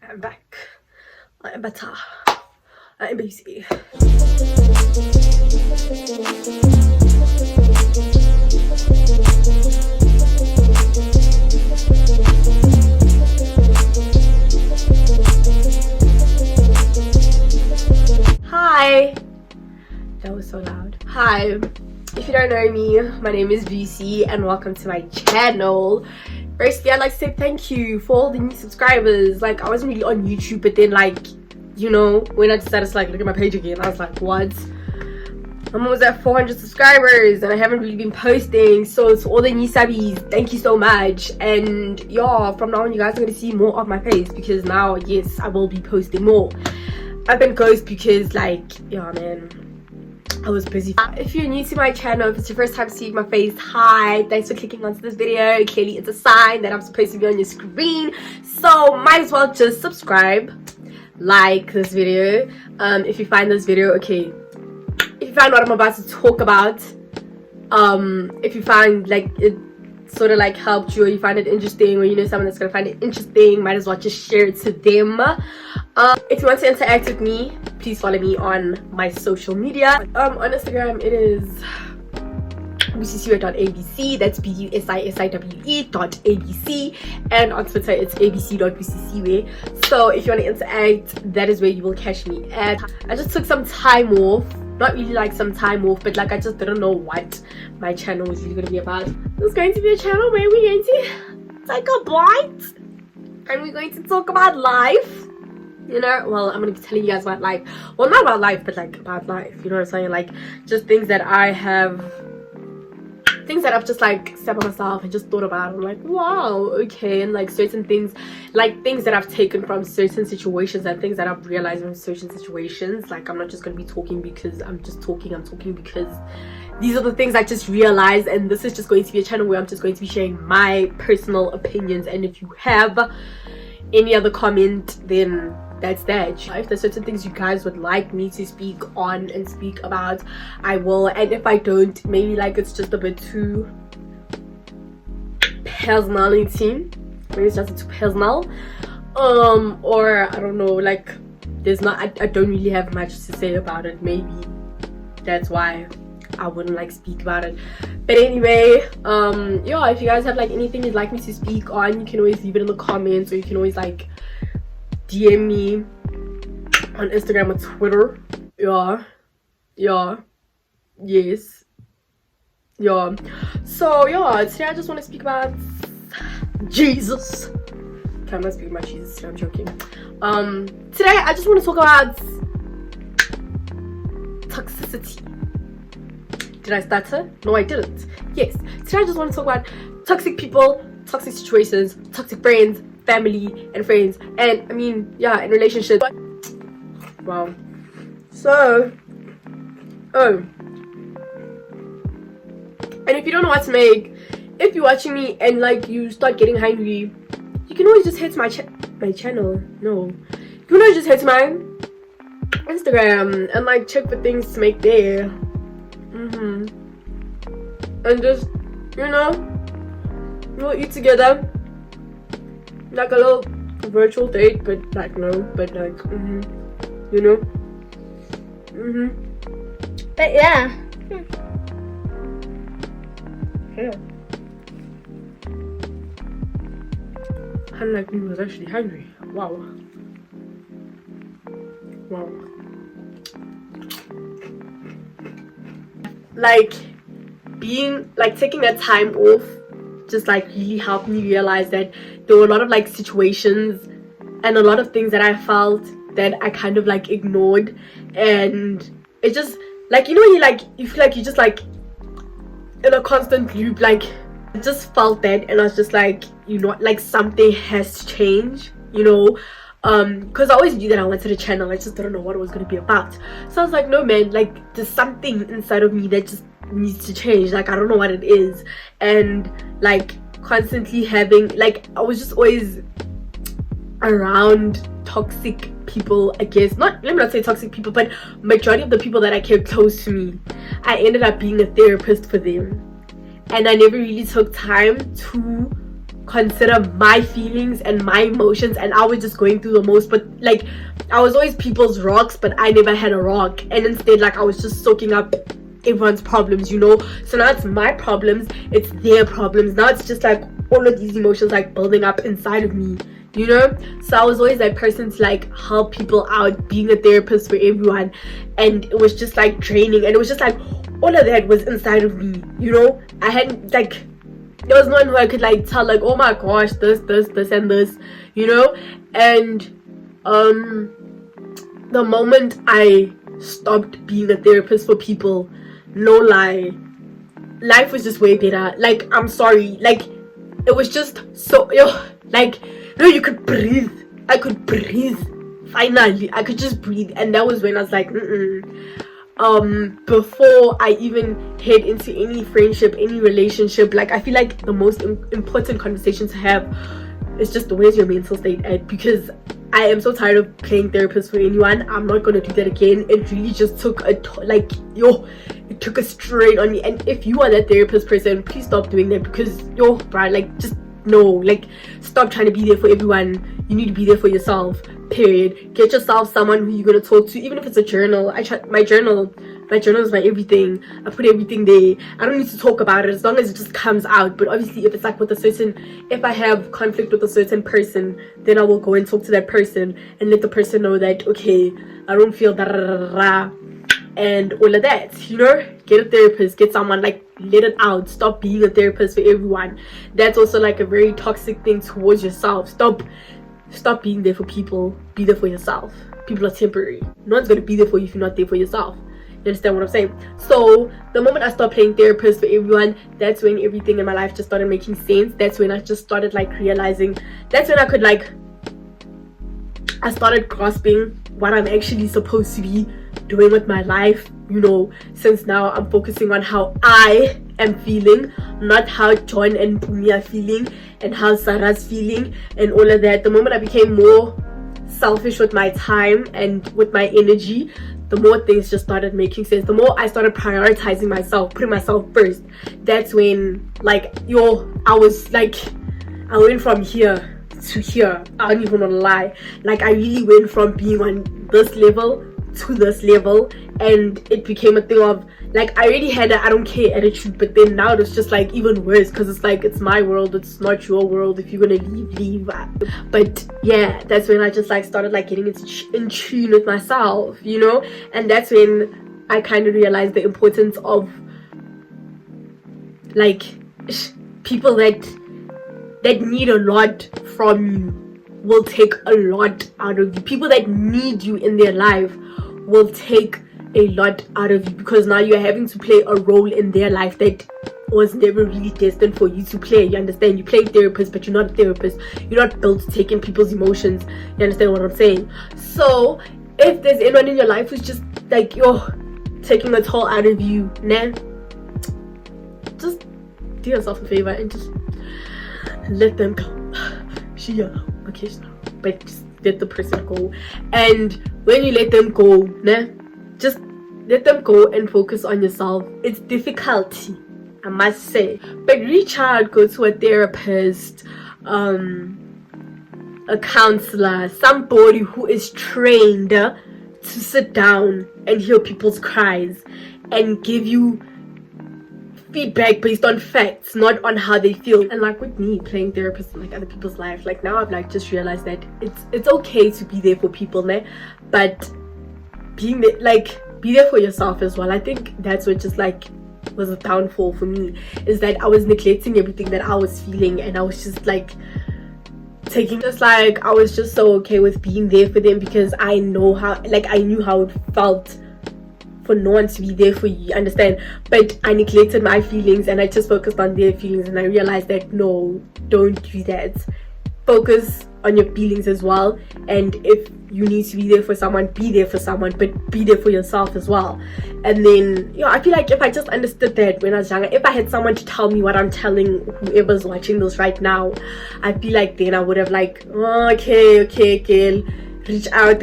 I'm back. I am better. I am busy. Hi. That was so loud. Hi. If you don't know me, my name is BC and welcome to my channel. Firstly, I'd like to say thank you for all the new subscribers. Like, I wasn't really on YouTube, but then, like, you know, when I decided to like look at my page again, I was like, what? I'm almost at 400 subscribers and I haven't really been posting. So to all the new subbies, thank you so much. And yeah, from now on you guys are going to see more of my face, because now, yes, I will be posting more. I've been ghost because, like, yeah, man, I was busy. If you're new to my channel, if it's your first time seeing my face, hi, thanks for clicking onto this video. Clearly it's a sign that I'm supposed to be on your screen, so might as well just subscribe, like this video. If you find this video okay, if you find what I'm about to talk about, if you find like it sort of like helped you, or you find it interesting, or you know someone that's gonna find it interesting, might as well just share it to them. If you want to interact with me, please follow me on my social media. On Instagram it is bucisiwe.abc, that's busissiwe.abc, and on Twitter it's abc.bucisiwe. So if you want to interact, that is where you will catch me at. I just took some time off, not really like some time off, but like I just didn't know what my channel was really going to be about. It's going to be a channel where we're going to take a bite and we're going to talk about life. You know, well, I'm gonna be telling you guys about life. Well, not about life, but like about life, you know what I'm saying? Like just things that I've just like said by myself and just thought about. I'm like, wow, okay. And like certain things, like things that I've taken from certain situations and things that I've realized from certain situations. Like, I'm not just gonna be talking because I'm just talking. I'm talking because these are the things I just realized, and this is just going to be a channel where I'm just going to be sharing my personal opinions. And if you have any other comment, then that's that. If there's certain things you guys would like me to speak on and speak about, I will. And if I don't, maybe like it's just a bit too personality, maybe it's just too personal, or I don't know, like there's not, I don't really have much to say about it. Maybe that's why I wouldn't like speak about it. But anyway, yeah, if you guys have like anything you'd like me to speak on, you can always leave it in the comments, or you can always like DM me on Instagram or Twitter. Yes. So yeah, today I just want to speak about Jesus. Okay, I'm not speaking about Jesus today, I'm joking. Today I just want to talk about toxicity. Did I stutter? No, I didn't. Yes, today I just want to talk about toxic people, toxic situations, toxic friends, family and friends, and I mean, yeah, in relationships. Wow. So, and if you don't know what to make, if you're watching me and like you start getting hungry, you can always just head to my channel. No, you can always just head to my Instagram and like check for things to make there. And just, you know, we'll eat together. Like a little virtual date, but like no, but like you know, but yeah. And like me was actually hungry. Wow. Like being like taking that time off just like really helped me realize that there were a lot of like situations and a lot of things that I felt that I kind of like ignored, and it just like, you know, you feel like you're just like in a constant loop. Like I just felt that, and I was just like, you know, like something has changed, you know, because I always knew that I wanted a channel, I just didn't know what it was going to be about. So I was like, no man, like there's something inside of me that just needs to change. Like I don't know what it is. And like constantly having like, I was just always around toxic people, I guess. Not, let me not say toxic people, but majority of the people that I kept close to me, I ended up being a therapist for them, and I never really took time to consider my feelings and my emotions, and I was just going through the most. But like, I was always people's rocks, but I never had a rock, and instead like I was just soaking up everyone's problems, you know. So now it's my problems, it's their problems. Now it's just like all of these emotions like building up inside of me, you know. So I was always that person to like help people out, being a therapist for everyone, and it was just like draining, and it was just like all of that was inside of me, you know. I hadn't like, there was no one who I could like tell like, oh my gosh, this and this, you know. And the moment I stopped being a therapist for people, no lie, life was just way better. Like, I'm sorry, like it was just so, like, you could breathe. I could breathe. Finally, I could just breathe. And that was when I was like, before I even head into any friendship, any relationship, like I feel like the most important conversation to have is just, where's your mental state at? Because I am so tired of playing therapist for anyone. I'm not gonna do that again. It really just took a it took a strain on me. And if you are that therapist person, please stop doing that, because bruh, like, just no, like, stop trying to be there for everyone. You need to be there for yourself, period. Get yourself someone who you're gonna talk to, even if it's a journal. My journal is my everything. I put everything there. I don't need to talk about it as long as it just comes out. But obviously, if it's like if I have conflict with a certain person, then I will go and talk to that person and let the person know that, okay, I don't feel that and all of that, you know. Get a therapist, get someone, like, let it out. Stop being a therapist for everyone. That's also like a very toxic thing towards yourself. Stop being there for people. Be there for yourself. People are temporary. No one's gonna be there for you if you're not there for yourself. You understand what I'm saying? So the moment I stopped playing therapist for everyone, that's when everything in my life just started making sense. That's when I just started like realizing, that's when I started grasping what I'm actually supposed to be doing with my life, you know, since now I'm focusing on how I am feeling, not how John and Bumi are feeling and how Sarah's feeling and all of that. The moment I became more selfish with my time and with my energy, the more things just started making sense. The more I started prioritizing myself, putting myself first, that's when like I was like, I went from here to here. I don't even want to lie. Like, I really went from being on this level to this level, and it became a thing of like, I already had a I don't care attitude, but then now it's just like even worse, because it's like, it's my world, it's not your world. If you're gonna leave. But yeah, that's when I just like started like getting in tune with myself, you know. And that's when I kind of realized the importance of like people that need a lot from you will take a lot out of you. People that need you in their life will take a lot out of you, because now you're having to play a role in their life that was never really destined for you to play. You understand? You play therapist, but you're not a therapist. You're not built to take in people's emotions. You understand what I'm saying? So if there's anyone in your life who's just like, taking a toll out of you, nah, just do yourself a favor and just let them go. Okay, but just let the person go. And when you let them go, nah, just let them go and focus on yourself. It's difficult, I must say, but reach out, go to a therapist, a counselor, somebody who is trained to sit down and hear people's cries and give you feedback based on facts, not on how they feel. And like with me playing therapist in like other people's life, like now I've like just realized that it's okay to be there for people, né? But being there, like, be there for yourself as well. I think that's what just like was a downfall for me, is that I was neglecting everything that I was feeling, and I was just like I was just so okay with being there for them, because I knew how it felt for no one to be there for you, understand? But I neglected my feelings and I just focused on their feelings, and I realized that no, don't do that. Focus on your feelings as well, and if you need to be there for someone, be there for someone, but be there for yourself as well. And then I feel like if I just understood that when I was younger, if I had someone to tell me what I'm telling whoever's watching this right now, I feel like then I would have like, okay, girl, reach out,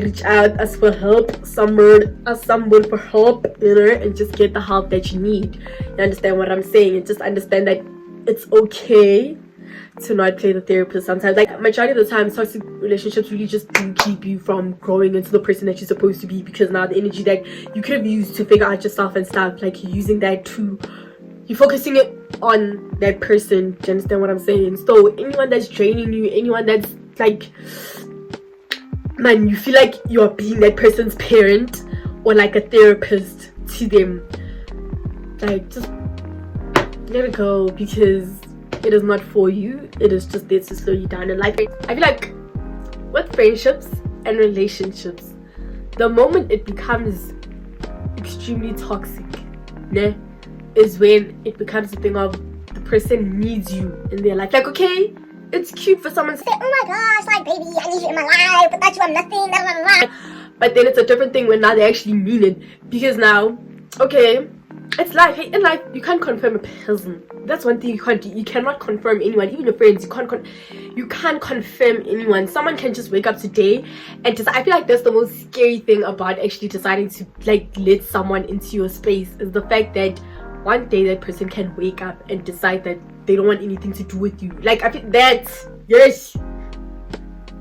ask for help, ask someone for help, and just get the help that you need. You understand what I'm saying? And just understand that it's okay to not play the therapist sometimes. Like majority of the time, toxic relationships really just do keep you from growing into the person that you're supposed to be, because now the energy that you could have used to figure out yourself and stuff, like you're using that to, you're focusing it on that person. Do you understand what I'm saying? So anyone that's draining you, anyone that's like, man, you feel like you're being that person's parent or like a therapist to them, like just let it go, because it is not for you. It is just there to slow you down in life. I feel like with friendships and relationships, the moment it becomes extremely toxic, né, is when it becomes a thing of the person needs you in their life. Like, okay, it's cute for someone to say, oh my gosh, like, baby, I need you in my life, without you I'm nothing, blah, blah, blah. But then it's a different thing when now they actually mean it, because now, okay, it's life. Hey, in life you can't confirm a person. That's one thing you can't do. You cannot confirm anyone, even your friends. You can't confirm anyone. Someone can just wake up today and just, I feel like that's the most scary thing about actually deciding to like let someone into your space, is the fact that one day that person can wake up and decide that they don't want anything to do with you. Like, I feel that, yes,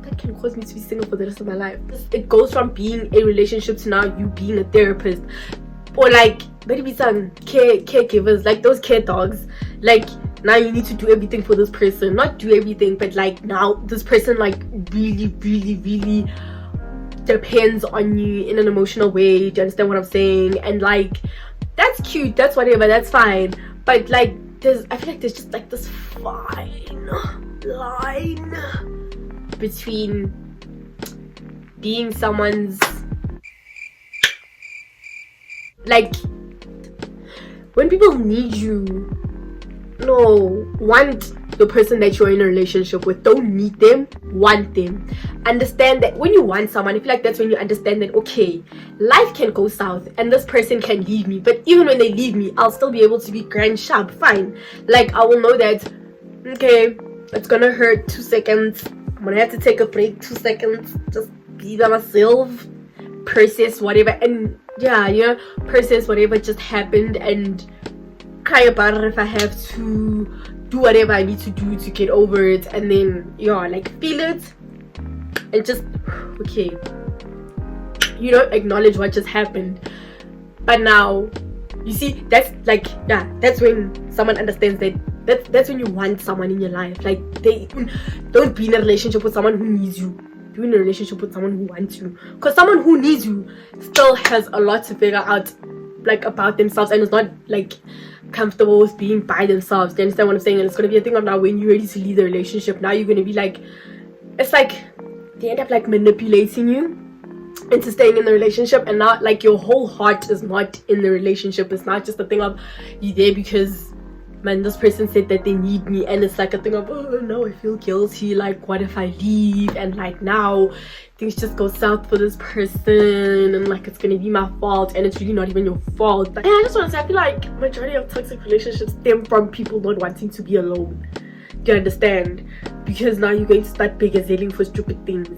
that can cause me to be single for the rest of my life. It goes from being a relationship to now you being a therapist, or like maybe some caregivers, like those care dogs. Like now you need to do everything for this person, not do everything, but like now this person like really depends on you in an emotional way. Do you understand what I'm saying? And like, that's cute, that's whatever, that's fine, but like I feel like there's just like this fine line between being someone's, like, when people need you, no, want the person that you're in a relationship with, don't need them, want them. Understand that when you want someone, I feel like that's when you understand that, okay, life can go south and this person can leave me, but even when they leave me, I'll still be able to be grand sharp, fine. Like, I will know that, okay, it's gonna hurt 2 seconds, I'm gonna have to take a break 2 seconds, just be by myself, process whatever, and yeah, you know, process whatever just happened and cry about it if I have to, do whatever I need to do to get over it, and then yeah, like feel it and just, okay, you know, acknowledge what just happened. But now you see, that's like, yeah, that's when someone understands that that's when you want someone in your life. Like, they don't be in a relationship with someone who needs you, be in a relationship with someone who wants you, because someone who needs you still has a lot to figure out, like, about themselves, and it's not like comfortable with being by themselves. Do you understand what I'm saying? And it's gonna be a thing of now when you're ready to leave the relationship, now you're gonna be like, it's like they end up like manipulating you into staying in the relationship, and now like your whole heart is not in the relationship. It's not just a thing of you there because, man, this person said that they need me, and it's like a thing of, oh no, I feel guilty, like what if I leave, and like now things just go south for this person, and like it's gonna be my fault, and it's really not even your fault. But, and I just want to say, I feel like majority of toxic relationships stem from people not wanting to be alone. Do you understand? Because now you're going to start begging for stupid things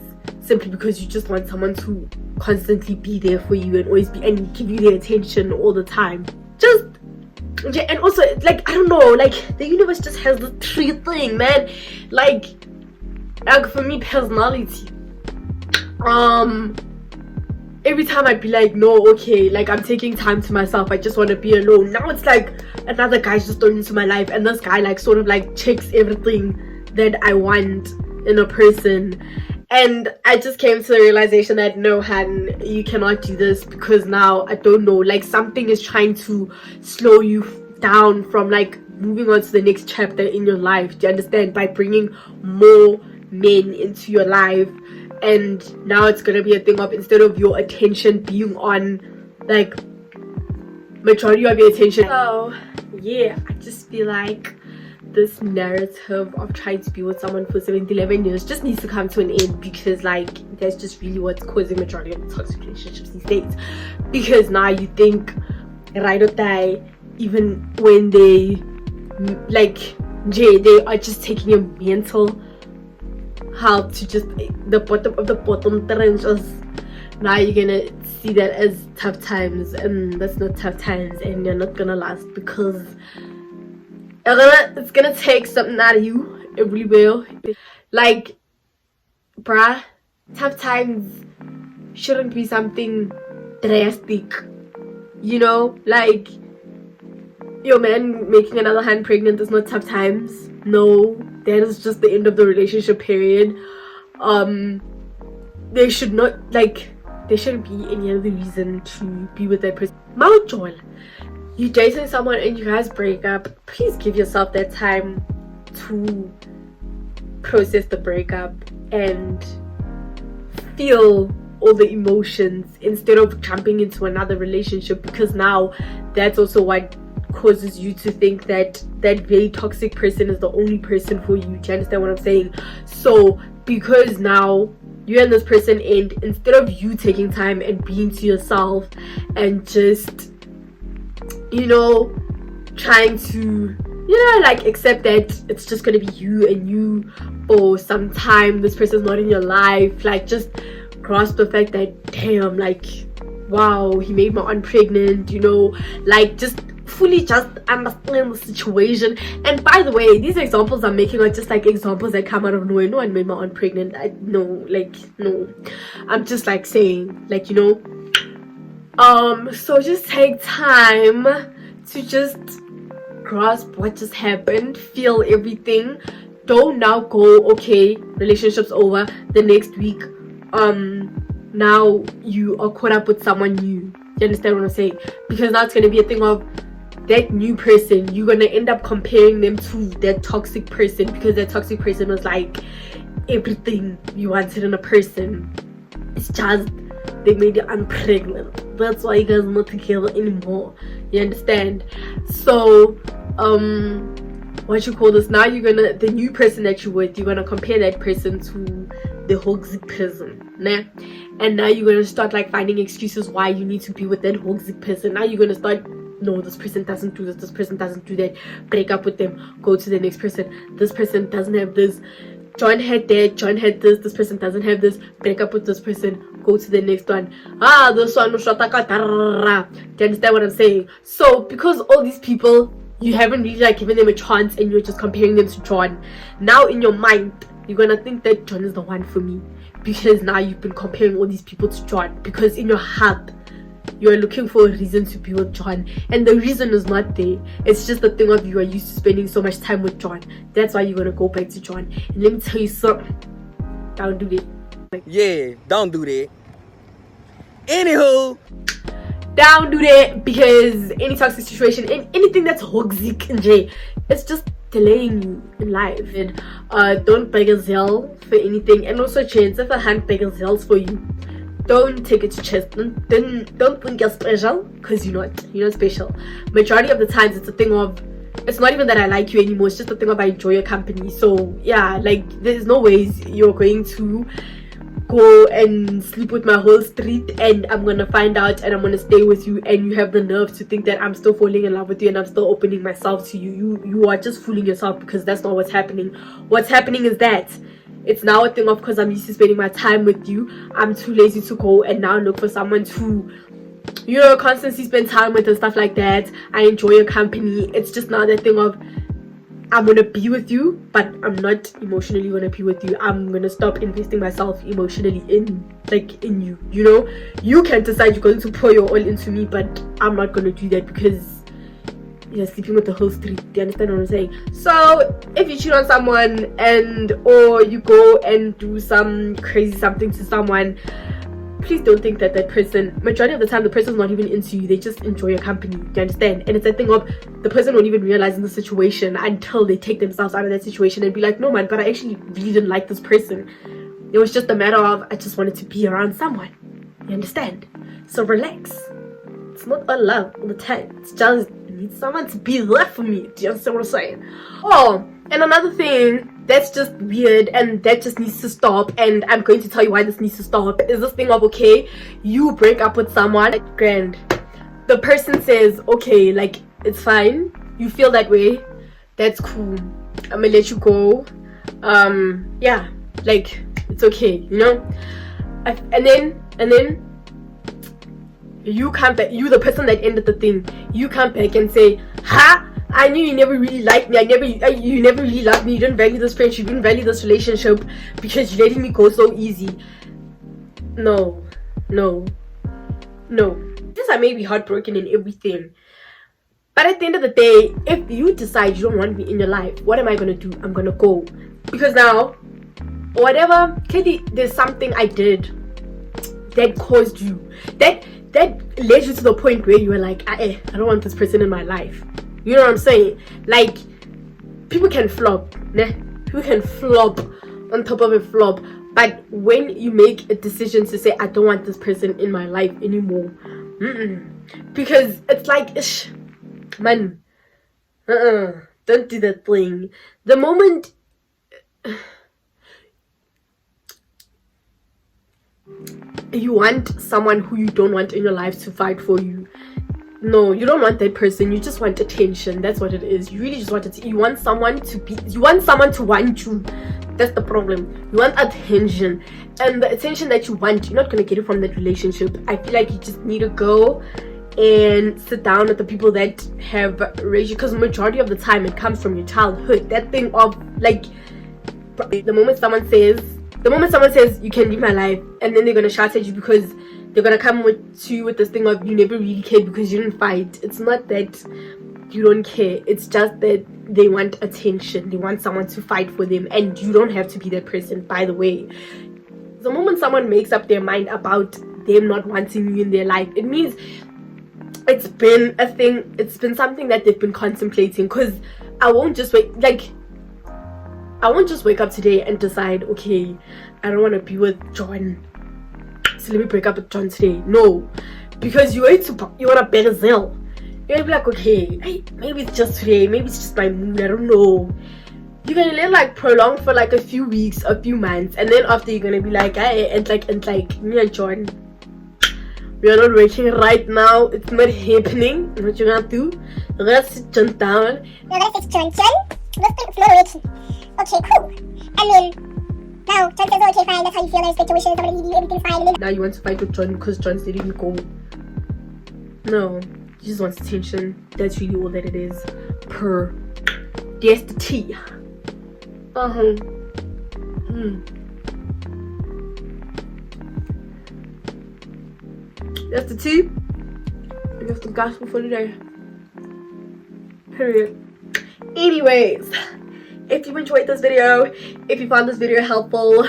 simply because you just want someone to constantly be there for you and always be and give you their attention all the time. Just, yeah. And also, like, I don't know, like the universe just has this tree thing, man. Like for me, personality, every time I'd be like, no, okay, like I'm taking time to myself, I just want to be alone. Now it's like another guy's just thrown into my life, and this guy like sort of like checks everything that I want in a person. And I just came to the realization that no, Han, you cannot do this, because now I don't know, like something is trying to slow you down from like moving on to the next chapter in your life. Do you understand? By bringing more men into your life. And now it's gonna be a thing of, instead of your attention being on like majority of your attention. So yeah, I just feel like this narrative of trying to be with someone for 11 years just needs to come to an end, because like that's just really what's causing majority of the toxic relationships these days. Because now you think ride or die, even when they like they are just taking your mental health to just the bottom of the bottom trenches. Now you're gonna see that as tough times, and that's not tough times, and you're not gonna last, because it's gonna take something out of you, everywhere. Like, bruh, tough times shouldn't be something drastic, you know? Like, your man making another hand pregnant is not tough times. No, that is just the end of the relationship period. There should not, like, there shouldn't be any other reason to be with that person. Maujola, you dating someone and you guys break up, please give yourself that time to process the breakup and feel all the emotions instead of jumping into another relationship, because now that's also what causes you to think that that very toxic person is the only person for you. Do you understand what I'm saying? So because now you and this person end, instead of you taking time and being to yourself and just, you know, trying to, you know, like, accept that it's just gonna be you and you for some time, this person's not in your life, like, just grasp the fact that, damn, like, wow, he made my aunt pregnant, you know, like, just fully just understand the situation. And by the way, these examples I'm making are just like examples that come out of nowhere. No one made my aunt pregnant. No, I'm just like saying, like, you know, so just take time to just grasp what just happened, feel everything. Don't now go, okay, relationship's over, the next week now you are caught up with someone new. You understand what I'm saying? Because now it's going to be a thing of that new person, you're going to end up comparing them to that toxic person, because that toxic person was like everything you wanted in a person. It's just they made you unpregnant. That's why you guys are not together anymore. You understand? So what you call this, now you're gonna, the new person that you're with, you're gonna compare that person to the toxic person, nah? And now you're gonna start like finding excuses why you need to be with that toxic person. Now you're gonna start, no, this person doesn't do this person doesn't do that, break up with them, go to the next person, this person doesn't have this, John had that, John had this person doesn't have this, break up with this person, go to the next one, this one, do you understand what I'm saying? So because all these people, you haven't really like given them a chance and you're just comparing them to John, now in your mind you're gonna think that John is the one for me, because now you've been comparing all these people to John, because in your heart you're looking for a reason to be with John, and the reason is not there. It's just the thing of you are used to spending so much time with John. That's why you're gonna go back to John. And let me tell you something, don't do that. Yeah, don't do that. Anywho, don't do that, because any toxic situation and anything that's toxic in J, it's just delaying you in life. And don't beg a zeal for anything. And also, chance if a hand beg a zeal for you, don't take it to chest. Don't think you're special, because you're not special. Majority of the times it's a thing of, it's not even that I like you anymore, it's just a thing of I enjoy your company. So yeah, like, there's no ways you're going to go and sleep with my whole street and I'm gonna find out and I'm gonna stay with you, and you have the nerve to think that I'm still falling in love with you and I'm still opening myself to you. You are just fooling yourself, because that's not what's happening. What's happening is that it's now a thing of, because I'm used to spending my time with you, I'm too lazy to go and now look for someone to, you know, constantly spend time with and stuff like that. I enjoy your company. It's just now that thing of, I'm gonna be with you, but I'm not emotionally gonna be with you. I'm gonna stop investing myself emotionally in you, you know? You can decide you're going to pour your all into me, but I'm not gonna do that, because you're sleeping with the whole street. Do you understand what I'm saying? So if you cheat on someone or you go and do some crazy something to someone, please don't think that that person, majority of the time the person's not even into you, they just enjoy your company. Do you understand? And it's a thing of, the person won't even realize in the situation until they take themselves out of that situation and be like, no man, but I actually really didn't like this person. It was just a matter of, I just wanted to be around someone. You understand? So relax. It's not all love all the time. It's just, I need someone to be there for me. Do you understand what I'm saying? Oh, and another thing that's just weird and that just needs to stop, and I'm going to tell you why this needs to stop, is this thing of, okay, you break up with someone, grand, the person says, okay, like, it's fine, you feel that way, that's cool, I'm gonna let you go, yeah, like, it's okay, you know? And then you come back, you the person that ended the thing, you come back and say, ha, I knew you never really liked me. You never really loved me. You didn't value this friendship. You didn't value this relationship because you're letting me go so easy. No. Yes, I may be heartbroken and everything. But at the end of the day, if you decide you don't want me in your life, what am I going to do? I'm going to go. Because now, whatever, Katie, there's something I did that caused you. That led you to the point where you were like, I don't want this person in my life. You know what I'm saying? Like, people can flop. Né? People can flop on top of a flop. But when you make a decision to say, I don't want this person in my life anymore. Because it's like, man, don't do that thing. The moment you want someone who you don't want in your life to fight for you, no, you don't want that person. You just want attention. That's what it is. You really just want it. You want someone to want you. That's the problem. You want attention, and the attention that you want, you're not gonna get it from that relationship. I feel like you just need to go and sit down with the people that have raised you, because majority of the time it comes from your childhood. That thing of like, the moment someone says you can leave my life, and then they're gonna shout at you because they're gonna come to you with this thing of you never really cared because you didn't fight. It's not that you don't care, it's just that they want attention. They want someone to fight for them, and you don't have to be that person, by the way. The moment someone makes up their mind about them not wanting you in their life, it means it's been a thing. It's been something that they've been contemplating. Because I won't just wake up today and decide, okay, I don't want to be with John, so let me break up with John today. No, because you want to better Zell. You're gonna be like, okay, hey, maybe it's just today, maybe it's just my mood, I don't know. You're gonna let like prolong for like a few weeks, a few months, and then after you're gonna be like, hey, and like me and John, we are not working right now, it's not happening. What you're gonna do? You're gonna sit John down. You're gonna sit John, it's not working. Okay, cool. And then now John says, okay, fine, that's how you feel, I respect your wishes, I'm gonna leave you, everything's fine. And then Now you want to fight with John because John's letting you go. No, he just wants attention. That's really all that it is. There's the tea. That's the tea. That's the gospel for today. Period. Anyways, if you enjoyed this video, if you found this video helpful,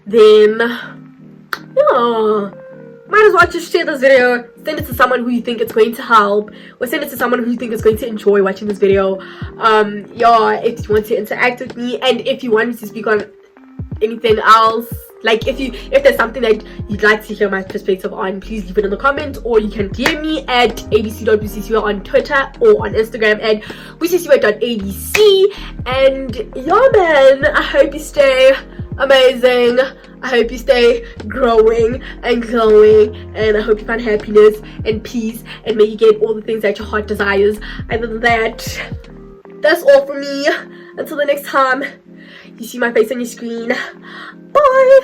then yeah, might as well just share this video, send it to someone who you think it's going to help, or send it to someone who you think is going to enjoy watching this video. Yeah, if you want to interact with me, and if you want me to speak on anything else, like if there's something that you'd like to hear my perspective on, please leave it in the comments, or you can DM me at abc.bcca on Twitter, or on Instagram at bcca.abc. And yeah, man, I hope you stay amazing, I hope you stay growing and glowing, and I hope you find happiness and peace, and may you get all the things that your heart desires. Other than that, that's all for me. Until the next time you see my face on your screen, bye.